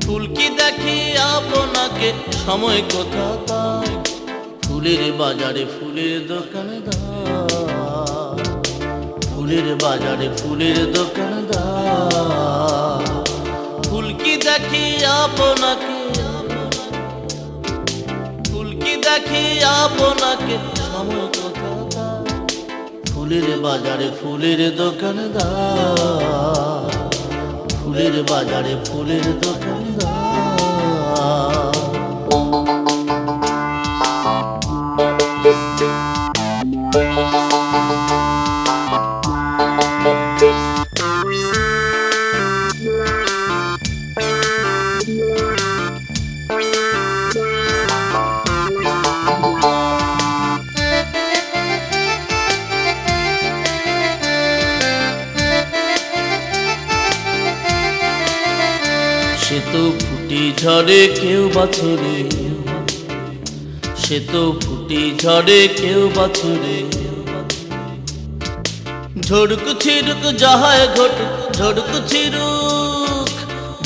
ফুলকি দেখি আপনাকে সময় কোথা তাই, ফুলের বাজারে ফুলের দোকানদার, ফুলের বাজারে ফুলের দোকানদার। ফুলকি দেখি আপনাকে, ফুলকি দেখি আপনাকে সময় কোথা তাই, ফুলের বাজারে ফুলের দোকানদার, ফুলের বাজারে ফুলের দোকানদার। সে তো ফুটি ঝরে কেউ বাছরে, সে তো ফুটি ঝরে কেউ বাছরে, ঝড়ুক ছিড়ুক যাহায় ঘটুক, ঝড়ুক ছিড়ুক,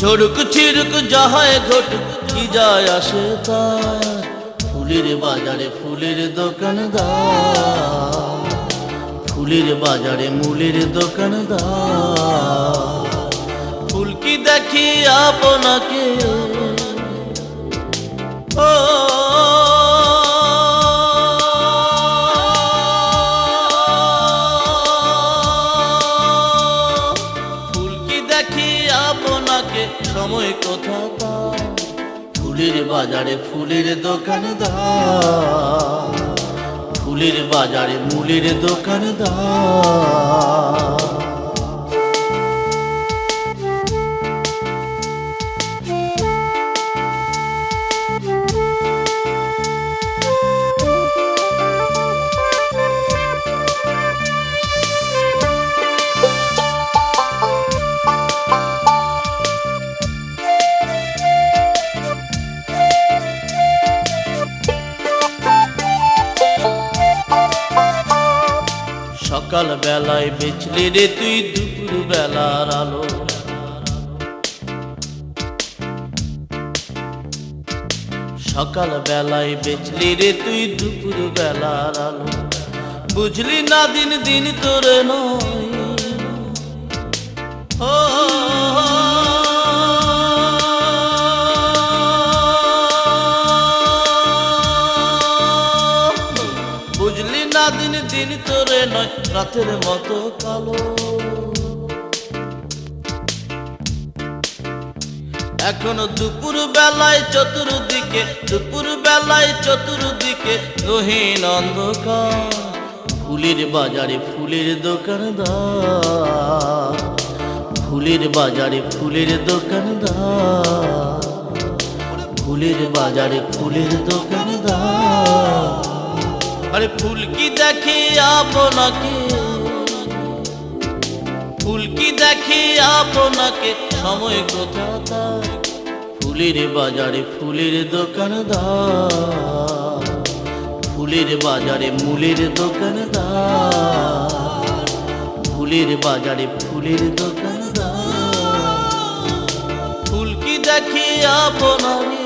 ঝড়ুক ছিড়ুক যাহায় ঘটুক, কি যায় আসে তার, ফুলের বাজারে ফুলের দোকানদার, ফুলের বাজারে মূলের দোকানদার। ফুলকি দেখি আপনাকে, ও ফুলকি দেখি আপনাকে সময় কোথা তাই, ফুলের বাজারে ফুলের দোকানদার, ফুলের বাজারে মূলের দোকানদার। সকাল বেলায় বেচলি রে তুই দুপুর বেলার আলো, সকাল বেলায় বেচলি রে তুই দুপুর বেলার আলো, বুঝলি না দিন দিন তোরে নয়, ও বুঝলি না দিন দিন তোরে নয়, রাতের মতো কালো। এখনো দুপুর বেলায় চতুর্দিকে, দুপুর বেলায় চতুর্দিকে গহীন অন্ধকার, ফুলের বাজারে ফুলের দোকানদার, ফুলের বাজারে ফুলের দোকানদার, ফুলের বাজারে ফুলের দোকানদার। আরে ফুলকি দেখি আপনাকে, ফুলকি দেখি আপনাকে সময় কোথা তাই, ফুলের বাজারে ফুলের দোকানদার, ফুলের বাজারে মূলের দোকানদার, ফুলের বাজারে ফুলের দোকানদার। ফুলকি দেখি আপনাকে,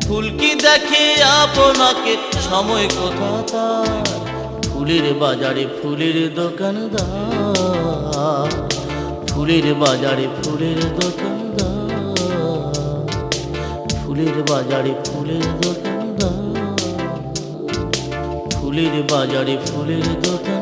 ফুলকি দেখি আপনাকে সময় কোথা তাই, ফুলের বাজারে ফুলের দোকানদার, ফুলের বাজারে ফুলের দোকানদার, ফুলের বাজারে ফুলের দোকানদার, ফুলের বাজারে ফুলের দোকানদার।